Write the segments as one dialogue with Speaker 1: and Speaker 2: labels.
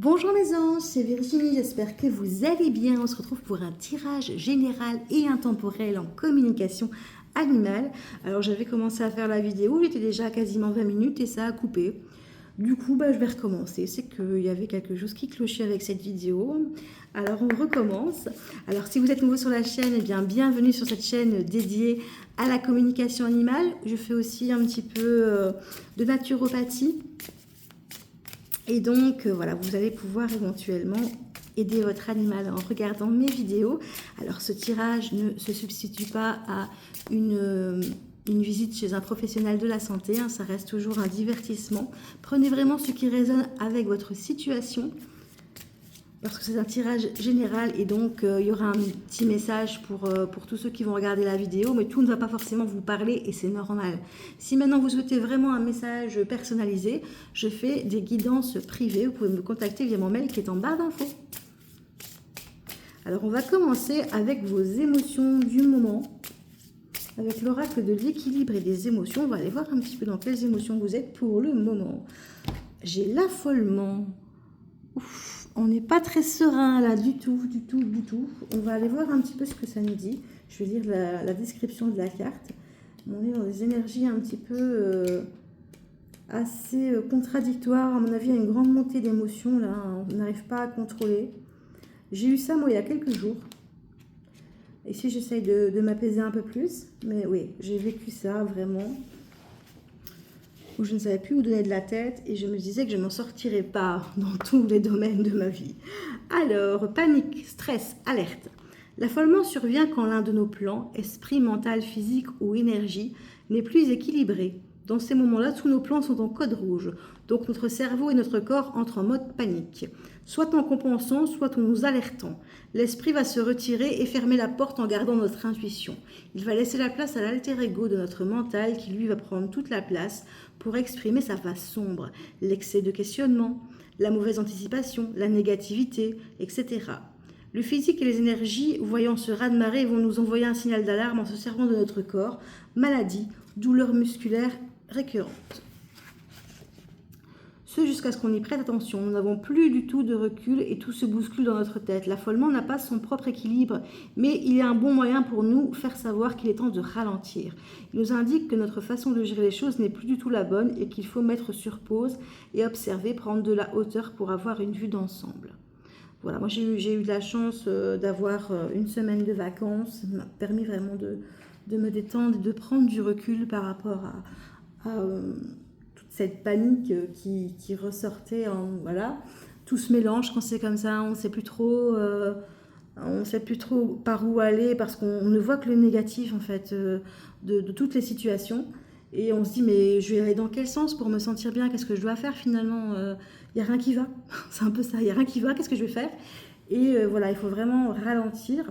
Speaker 1: Bonjour mes anges, c'est Virginie, j'espère que vous allez bien. On se retrouve pour un tirage général et intemporel en communication animale. Alors j'avais commencé à faire la vidéo, j'étais déjà à quasiment 20 minutes et ça a coupé. Du coup, je vais recommencer. C'est qu'il y avait quelque chose qui clochait avec cette vidéo. Alors on recommence. Alors si vous êtes nouveau sur la chaîne, eh bien bienvenue sur cette chaîne dédiée à la communication animale. Je fais aussi un petit peu de naturopathie. Et donc, voilà, vous allez pouvoir éventuellement aider votre animal en regardant mes vidéos. Alors, ce tirage ne se substitue pas à une visite chez un professionnel de la santé. Ça reste toujours un divertissement. Prenez vraiment ce qui résonne avec votre situation. Parce que c'est un tirage général et donc il y aura un petit message pour tous ceux qui vont regarder la vidéo, mais tout ne va pas forcément vous parler et c'est normal. Si maintenant vous souhaitez vraiment un message personnalisé, je fais des guidances privées. Vous pouvez me contacter via mon mail qui est en barre d'infos. Alors on va commencer avec vos émotions du moment, avec l'oracle de l'équilibre et des émotions. On va aller voir un petit peu dans quelles émotions vous êtes pour le moment. J'ai l'affolement. Ouf. On n'est pas très serein là du tout. On va aller voir un petit peu ce que ça nous dit. Je vais lire la description de la carte. On est dans des énergies un petit peu assez contradictoires. À mon avis, il y a une grande montée d'émotions là. On n'arrive pas à contrôler. J'ai eu ça moi il y a quelques jours. Ici, j'essaye de m'apaiser un peu plus. Mais oui, j'ai vécu ça vraiment. Où je ne savais plus où donner de la tête et je me disais que je n'en sortirais pas dans tous les domaines de ma vie. Alors, panique, stress, alerte. L'affolement survient quand l'un de nos plans, esprit, mental, physique ou énergie, n'est plus équilibré. Dans ces moments-là, tous nos plans sont en code rouge. Donc notre cerveau et notre corps entrent en mode panique. Soit en compensant, soit en nous alertant. L'esprit va se retirer et fermer la porte en gardant notre intuition. Il va laisser la place à l'alter ego de notre mental qui lui va prendre toute la place pour exprimer sa face sombre, l'excès de questionnement, la mauvaise anticipation, la négativité, etc. Le physique et les énergies, voyant ce raz-de-marée, vont nous envoyer un signal d'alarme en se servant de notre corps, maladie, douleur musculaire récurrente. Ce jusqu'à ce qu'on y prête attention. Nous n'avons plus du tout de recul et tout se bouscule dans notre tête. L'affolement n'a pas son propre équilibre, mais il est un bon moyen pour nous faire savoir qu'il est temps de ralentir. Il nous indique que notre façon de gérer les choses n'est plus du tout la bonne et qu'il faut mettre sur pause et observer, prendre de la hauteur pour avoir une vue d'ensemble. Voilà, moi j'ai eu de la chance d'avoir une semaine de vacances. Ça m'a permis vraiment de me détendre, de prendre du recul par rapport à cette panique qui ressortait voilà, tout se mélange quand c'est comme ça, on ne sait plus trop par où aller parce qu'on ne voit que le négatif en fait de toutes les situations et on se dit mais je vais aller dans quel sens pour me sentir bien, qu'est-ce que je dois faire finalement, il n'y a rien qui va, c'est un peu ça, il n'y a rien qui va, qu'est-ce que je vais faire et voilà, il faut vraiment ralentir.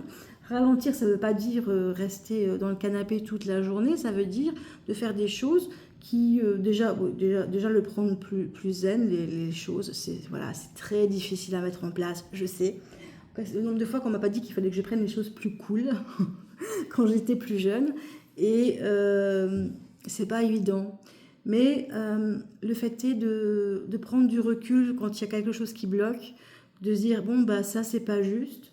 Speaker 1: Ralentir, ça ne veut pas dire rester dans le canapé toute la journée, ça veut dire de faire des choses qui déjà le prendre plus zen, les choses, c'est voilà, c'est très difficile à mettre en place, je sais. Le nombre de fois qu'on m'a pas dit qu'il fallait que je prenne les choses plus cool quand j'étais plus jeune, et c'est pas évident. Mais le fait est de prendre du recul quand il y a quelque chose qui bloque, de se dire bon ça c'est pas juste,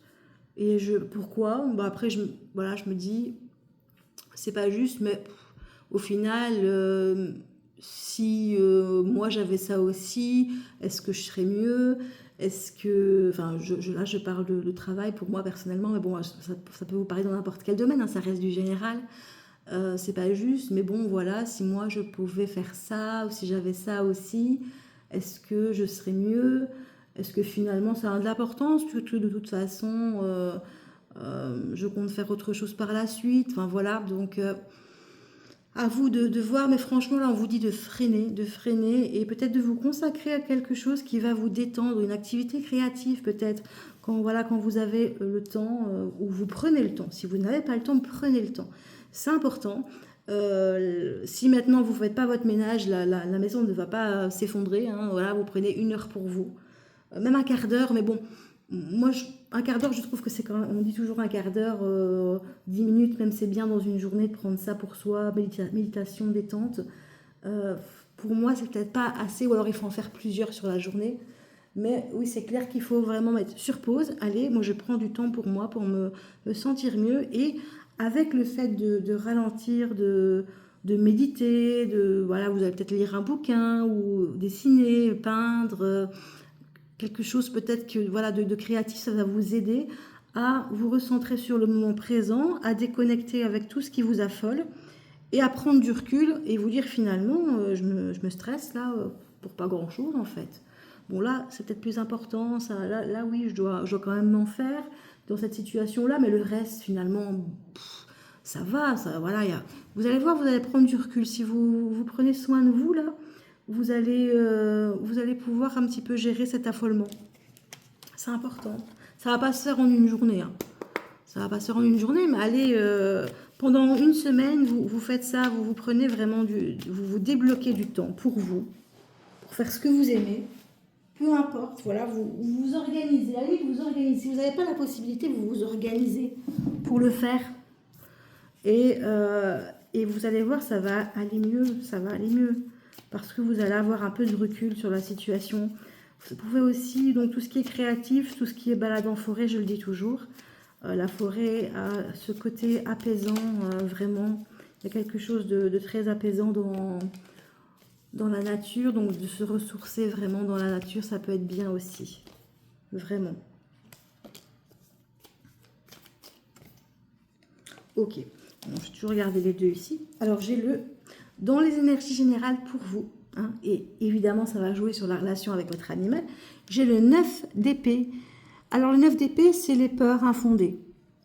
Speaker 1: et pourquoi après je me dis c'est pas juste, mais au final, si moi j'avais ça aussi, est-ce que je serais mieux? Est-ce que... Enfin, là, je parle de travail pour moi personnellement, mais bon, ça peut vous parler dans n'importe quel domaine, hein, ça reste du général. C'est pas juste, mais bon, voilà, si moi je pouvais faire ça, ou si j'avais ça aussi, est-ce que je serais mieux? Est-ce que finalement ça a de l'importance? Que de toute façon, je compte faire autre chose par la suite. Enfin, voilà, donc... à vous de voir, mais franchement là on vous dit de freiner et peut-être de vous consacrer à quelque chose qui va vous détendre, une activité créative peut-être, quand vous avez le temps, ou vous prenez le temps. Si vous n'avez pas le temps, prenez le temps, c'est important. Si maintenant vous ne faites pas votre ménage, la maison ne va pas s'effondrer, hein, voilà, vous prenez 1 heure pour vous, même un quart d'heure, mais bon, moi, un quart d'heure, je trouve que c'est quand même, on dit toujours un quart d'heure, 10 minutes, même c'est bien dans une journée de prendre ça pour soi, méditation, détente. Pour moi, c'est peut-être pas assez, ou alors il faut en faire plusieurs sur la journée. Mais oui, c'est clair qu'il faut vraiment mettre sur pause. Allez, moi je prends du temps pour moi, pour me sentir mieux. Et avec le fait de ralentir, de méditer, voilà, vous allez peut-être lire un bouquin ou dessiner, peindre, quelque chose peut-être que voilà de créatif, ça va vous aider à vous recentrer sur le moment présent, à déconnecter avec tout ce qui vous affole et à prendre du recul et vous dire finalement, je me stresse là pour pas grand-chose en fait. Bon là, c'est peut-être plus important, ça, là oui, je dois quand même m'en faire dans cette situation-là, mais le reste finalement, ça va, voilà, vous allez voir, vous allez prendre du recul. Si vous prenez soin de vous là, vous allez pouvoir un petit peu gérer cet affolement. C'est important. Ça va pas se faire en une journée, hein. Ça va pas se faire en une journée, mais allez, pendant une semaine, vous faites ça, vous prenez vraiment vous débloquez du temps pour vous, pour faire ce que vous aimez. Peu importe, voilà, vous vous organisez. Allez, vous organisez. Si vous n'avez pas la possibilité, vous vous organisez pour le faire. Et vous allez voir, ça va aller mieux, ça va aller mieux. Parce que vous allez avoir un peu de recul sur la situation. Vous pouvez aussi, donc tout ce qui est créatif, tout ce qui est balade en forêt, je le dis toujours, la forêt a ce côté apaisant, vraiment. Il y a quelque chose de très apaisant dans la nature, donc de se ressourcer vraiment dans la nature, ça peut être bien aussi, vraiment. Ok, bon, je vais toujours regarder les deux ici. Alors j'ai dans les énergies générales pour vous, hein, et évidemment ça va jouer sur la relation avec votre animal, j'ai le 9 d'épée. Alors le 9 d'épée, c'est les peurs infondées.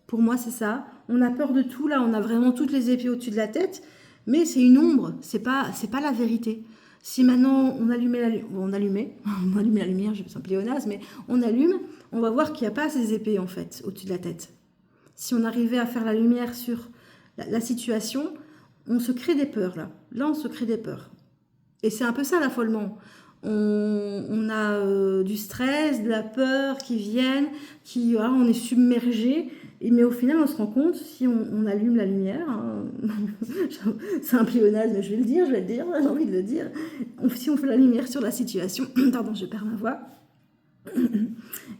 Speaker 1: Pour moi c'est ça, on a peur de tout, là on a vraiment toutes les épées au-dessus de la tête, mais c'est une ombre, c'est pas la vérité. Si maintenant on allumait on allumait la lumière, je vais un pléonasme, mais on allume, on va voir qu'il n'y a pas ces épées en fait au-dessus de la tête. Si on arrivait à faire la lumière sur la situation, on se crée des peurs là. Là on se crée des peurs. Et c'est un peu ça l'affolement. On a du stress, de la peur qui viennent, voilà, on est submergé. Mais au final, on se rend compte, si on allume la lumière, hein, c'est un pléonasme, mais je vais le dire, j'ai envie de le dire. Si on fait la lumière sur la situation, pardon, je perds ma voix,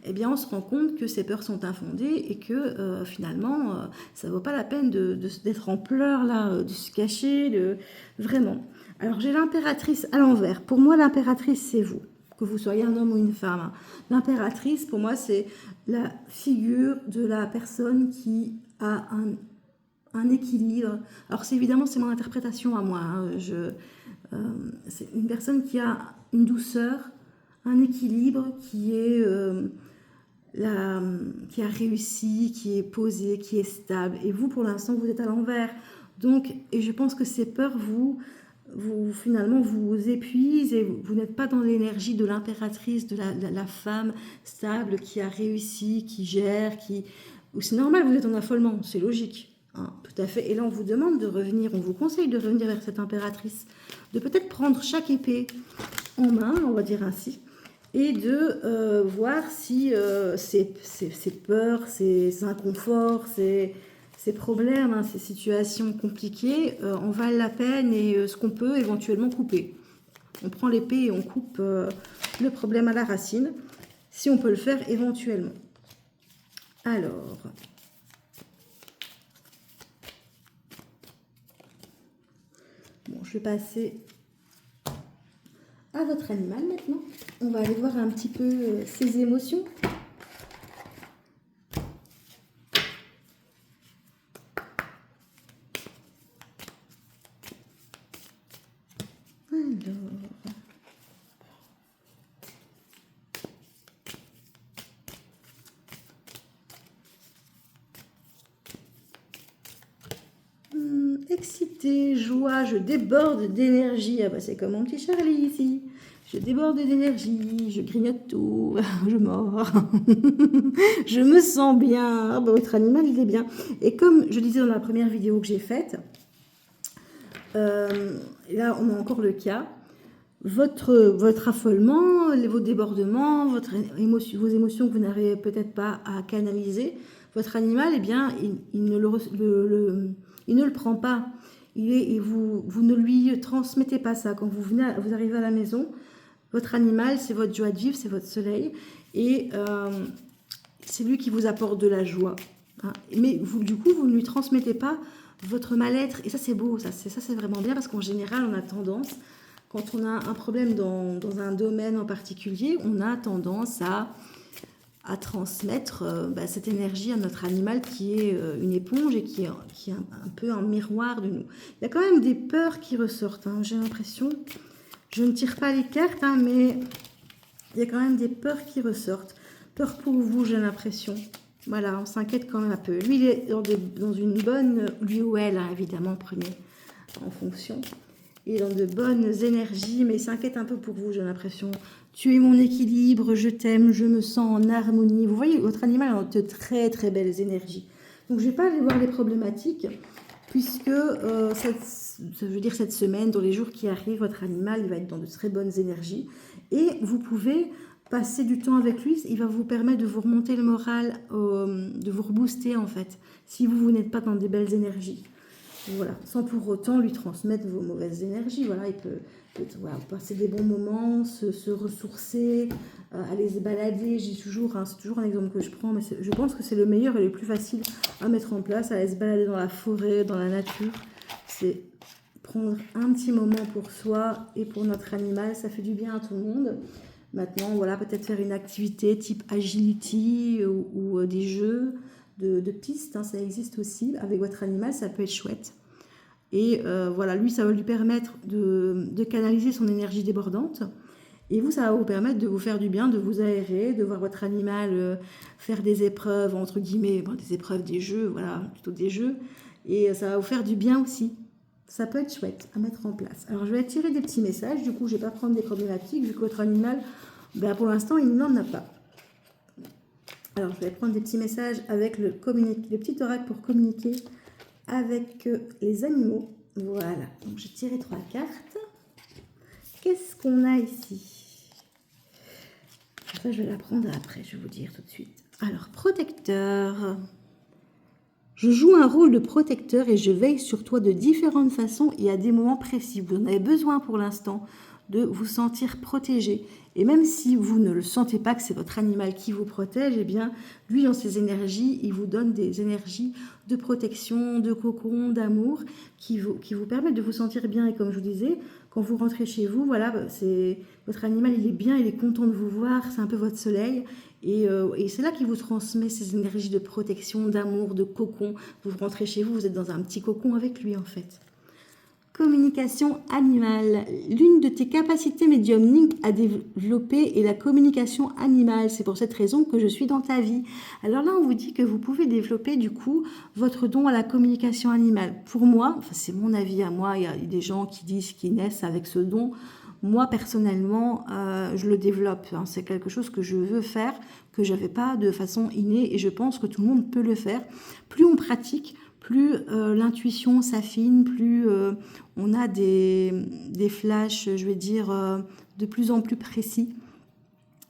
Speaker 1: eh bien, on se rend compte que ces peurs sont infondées et que finalement, ça ne vaut pas la peine d'être en pleurs, là, de se cacher, vraiment. Alors, j'ai l'impératrice à l'envers. Pour moi, l'impératrice, c'est vous, que vous soyez un homme ou une femme. L'impératrice, pour moi, c'est la figure de la personne qui a un équilibre. Alors, évidemment, c'est mon interprétation à moi. Hein. C'est une personne qui a une douceur, un équilibre qui a réussi, qui est posé, qui est stable. Et vous, pour l'instant, vous êtes à l'envers. Donc, et je pense que ces peurs, finalement, vous épuisent et vous n'êtes pas dans l'énergie de l'impératrice, de la femme stable qui a réussi, qui gère, c'est normal, vous êtes en affolement, c'est logique. Hein, tout à fait. Et là, on vous demande de revenir, on vous conseille de revenir vers cette impératrice, de peut-être prendre chaque épée en main, on va dire ainsi, et de voir si ces peurs, ces inconforts, ces problèmes, hein, ces situations compliquées en valent la peine et ce qu'on peut éventuellement couper. On prend l'épée et on coupe le problème à la racine, si on peut le faire éventuellement. Alors, bon, je vais passer à votre animal maintenant. On va aller voir un petit peu ses émotions. Excité, joie, je déborde d'énergie. Ah bah c'est comme mon petit Charlie ici. Je déborde d'énergie, je grignote tout, je mords. Je me sens bien. Ah bah votre animal, il est bien. Et comme je disais dans la première vidéo que j'ai faite, là on a encore le cas. Votre affolement, vos débordements, vos émotions que vous n'arrivez peut-être pas à canaliser, votre animal, eh bien, il ne le prend pas. Vous ne lui transmettez pas ça. Quand vous arrivez à la maison, Votre animal, c'est votre joie de vivre, c'est votre soleil. Et c'est lui qui vous apporte de la joie. Hein. Mais vous, du coup, vous ne lui transmettez pas votre mal-être. Et ça, c'est beau. Ça, c'est vraiment bien parce qu'en général, on a tendance, quand on a un problème dans un domaine en particulier, on a tendance à transmettre cette énergie à notre animal qui est une éponge et qui est un peu un miroir de nous. Il y a quand même des peurs qui ressortent, hein, j'ai l'impression. Je ne tire pas les cartes, hein, mais il y a quand même des peurs qui ressortent. Peur pour vous, j'ai l'impression. Voilà, on s'inquiète quand même un peu. Lui, il est dans une bonne... Lui ou elle, hein, évidemment, prenez en fonction. Il est dans de bonnes énergies, mais il s'inquiète un peu pour vous, j'ai l'impression. Tu es mon équilibre, je t'aime, je me sens en harmonie. Vous voyez, votre animal a de très très belles énergies. Donc je ne vais pas aller voir les problématiques, puisque cette semaine, dans les jours qui arrivent, votre animal il va être dans de très bonnes énergies. Et vous pouvez passer du temps avec lui, il va vous permettre de vous remonter le moral, de vous rebooster en fait, si vous n'êtes pas dans des belles énergies. Voilà, sans pour autant lui transmettre vos mauvaises énergies. Voilà, il peut passer des bons moments, se ressourcer, aller se balader. C'est toujours un exemple que je prends, mais je pense que c'est le meilleur et le plus facile à mettre en place, aller se balader dans la forêt, dans la nature. C'est prendre un petit moment pour soi et pour notre animal, ça fait du bien à tout le monde. Maintenant, voilà, peut-être faire une activité type agility ou des jeux de pistes, hein, ça existe aussi. Avec votre animal, ça peut être chouette. Et voilà, lui, ça va lui permettre de canaliser son énergie débordante. Et vous, ça va vous permettre de vous faire du bien, de vous aérer, de voir votre animal faire des épreuves, entre guillemets, des épreuves, des jeux, voilà, plutôt des jeux. Et ça va vous faire du bien aussi. Ça peut être chouette à mettre en place. Alors, je vais tirer des petits messages. Du coup, je ne vais pas prendre des problématiques, vu que votre animal, pour l'instant, il n'en a pas. Alors, je vais prendre des petits messages avec le petit oracle pour communiquer avec les animaux. Voilà. Donc, j'ai tiré 3 cartes. Qu'est-ce qu'on a ici? Ça, je vais la prendre après, je vais vous dire tout de suite. Alors, protecteur. Je joue un rôle de protecteur et je veille sur toi de différentes façons et à des moments précis. Vous en avez besoin pour l'instant de vous sentir protégé. Et même si vous ne le sentez pas que c'est votre animal qui vous protège, eh bien, lui, dans ses énergies, il vous donne des énergies de protection, de cocon, d'amour, qui vous permettent de vous sentir bien. Et comme je vous disais, quand vous rentrez chez vous, voilà, votre animal, il est bien, il est content de vous voir, c'est un peu votre soleil. Et c'est là qu'il vous transmet ces énergies de protection, d'amour, de cocon. Vous rentrez chez vous, vous êtes dans un petit cocon avec lui, en fait. Communication animale. L'une de tes capacités médiumniques à développer est la communication animale. C'est pour cette raison que je suis dans ta vie. Alors là, on vous dit que vous pouvez développer du coup votre don à la communication animale. Pour moi, enfin, c'est mon avis à moi, il y a des gens qui disent qu'ils naissent avec ce don. Moi, personnellement, je le développe. Hein. C'est quelque chose que je veux faire, que je n'avais pas de façon innée et je pense que tout le monde peut le faire. Plus on pratique, plus l'intuition s'affine, plus on a des flashs, je vais dire, de plus en plus précis.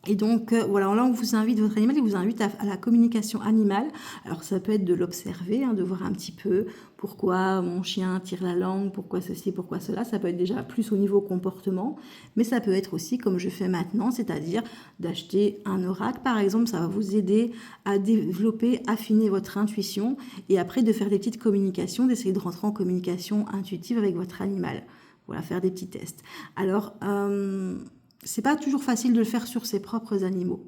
Speaker 1: Et donc, voilà, là, on vous invite, votre animal, il vous invite à la communication animale. Alors, ça peut être de l'observer, hein, de voir un petit peu pourquoi mon chien tire la langue, pourquoi ceci, pourquoi cela. Ça peut être déjà plus au niveau comportement, mais ça peut être aussi, comme je fais maintenant, c'est-à-dire d'acheter un oracle, par exemple. Ça va vous aider à développer, affiner votre intuition et après de faire des petites communications, d'essayer de rentrer en communication intuitive avec votre animal. Voilà, faire des petits tests. Alors, c'est pas toujours facile de le faire sur ses propres animaux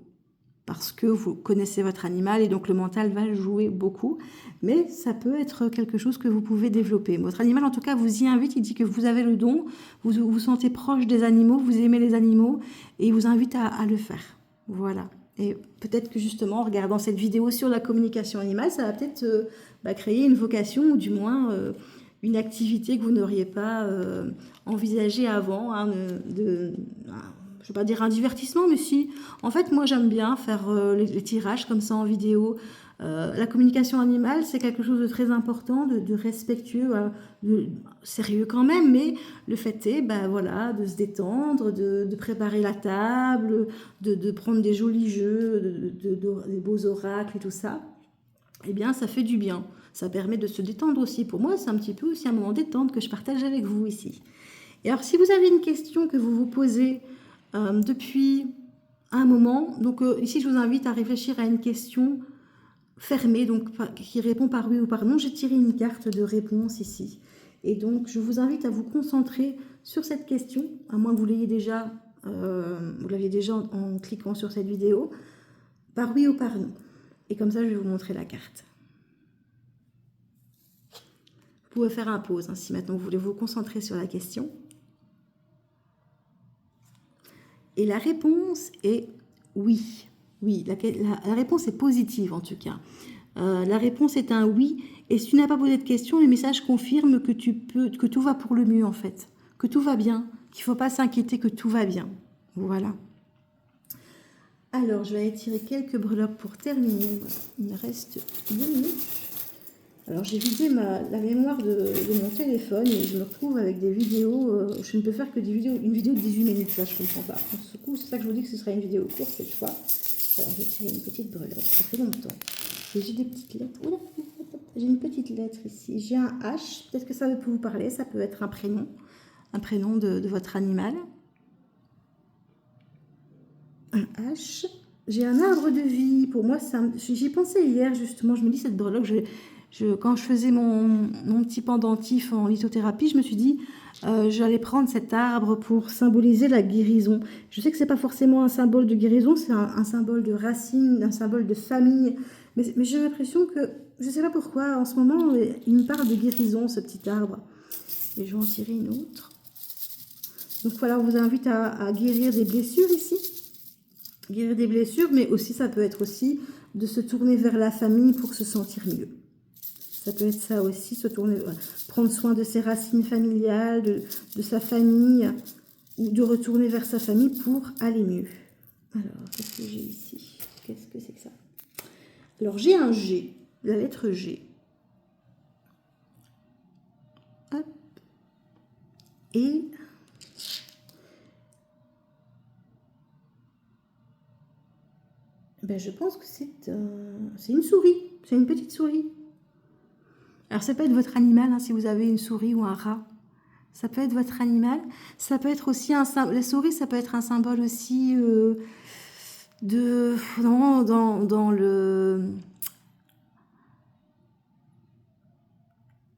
Speaker 1: parce que vous connaissez votre animal et donc le mental va jouer beaucoup, mais ça peut être quelque chose que vous pouvez développer. Votre animal, en tout cas, vous y invite, il dit que vous avez le don, vous vous sentez proche des animaux, vous aimez les animaux et il vous invite à le faire. Voilà. Et peut-être que justement, en regardant cette vidéo sur la communication animale, ça va peut-être créer une vocation ou du moins une activité que vous n'auriez pas envisagée avant, hein, je ne vais pas dire un divertissement, mais si. En fait, moi, j'aime bien faire les tirages comme ça en vidéo. La communication animale, c'est quelque chose de très important, de respectueux, de sérieux quand même, mais le fait est voilà, de se détendre, de préparer la table, de prendre des jolis jeux, des beaux oracles et tout ça. Eh bien, ça fait du bien. Ça permet de se détendre aussi. Pour moi, c'est un petit peu aussi un moment détente que je partage avec vous ici. Et alors, si vous avez une question que vous vous posez depuis un moment. Donc ici, je vous invite à réfléchir à une question fermée, donc qui répond par oui ou par non. J'ai tiré une carte de réponse ici. Et donc, je vous invite à vous concentrer sur cette question, à moins que vous l'ayez déjà, vous l'aviez déjà en cliquant sur cette vidéo, par oui ou par non. Et comme ça, je vais vous montrer la carte. Vous pouvez faire un pause hein, si maintenant vous voulez vous concentrer sur la question. Et la réponse est oui. Oui, la réponse est positive en tout cas. La réponse est un oui. Et si tu n'as pas posé de question, le message confirme que que tout va pour le mieux en fait. Que tout va bien. Qu'il ne faut pas s'inquiéter, que tout va bien. Voilà. Alors, je vais aller tirer quelques breloques pour terminer. Voilà. Il me reste 2 minutes. Alors, j'ai vidé la mémoire de mon téléphone et je me retrouve avec des vidéos. Je ne peux faire que une vidéo de 18 minutes. Là, je ne comprends pas. Pour ce coup, c'est ça que je vous dis que ce sera une vidéo courte cette fois. Alors, je vais tirer une petite breloque. Ça fait longtemps. J'ai des petites lettres. Oula, j'ai une petite lettre ici. J'ai un H. Peut-être que ça peut vous parler. Ça peut être un prénom de votre animal. Un H. J'ai un arbre de vie. Pour moi, j'y pensais hier justement. Je me dis cette breloque, quand je faisais mon petit pendentif en lithothérapie, je me suis dit j'allais prendre cet arbre pour symboliser la guérison. Je sais que c'est pas forcément un symbole de guérison, c'est un symbole de racine, un symbole de famille. Mais j'ai l'impression que, je sais pas pourquoi, en ce moment, il me parle de guérison, ce petit arbre. Et je vais en tirer une autre. Donc voilà, on vous invite à guérir des blessures ici. Guérir des blessures, mais aussi ça peut être aussi de se tourner vers la famille pour se sentir mieux. Ça peut être ça aussi, prendre soin de ses racines familiales, de sa famille, ou de retourner vers sa famille pour aller mieux. Alors, qu'est-ce que j'ai ici? Qu'est-ce que c'est que ça? Alors, j'ai un G, la lettre G. Hop. Et ben, je pense que c'est une souris. C'est une petite souris. Alors, ça peut être votre animal, hein, si vous avez une souris ou un rat. Ça peut être votre animal. Ça peut être aussi un symbole. La souris, ça peut être un symbole aussi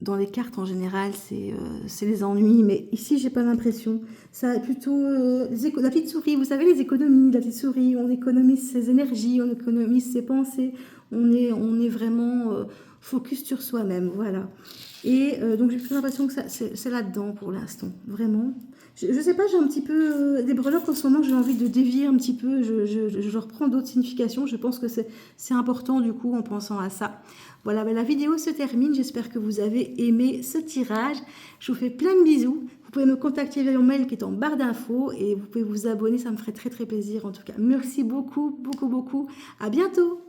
Speaker 1: dans les cartes en général, c'est les ennuis. Mais ici, j'ai pas l'impression. Ça plutôt la petite souris. Vous savez, les économies. La petite souris, on économise ses énergies, on économise ses pensées. On est vraiment focus sur soi-même. Voilà. Et donc, j'ai plutôt l'impression que c'est là-dedans pour l'instant. Vraiment. Je sais pas, j'ai un petit peu des breloques en ce moment, j'ai envie de dévier un petit peu. Je reprends d'autres significations. Je pense que c'est important du coup en pensant à ça. Voilà, ben, la vidéo se termine. J'espère que vous avez aimé ce tirage. Je vous fais plein de bisous. Vous pouvez me contacter via mon mail qui est en barre d'infos et vous pouvez vous abonner. Ça me ferait très très plaisir en tout cas. Merci beaucoup, beaucoup, beaucoup. À bientôt.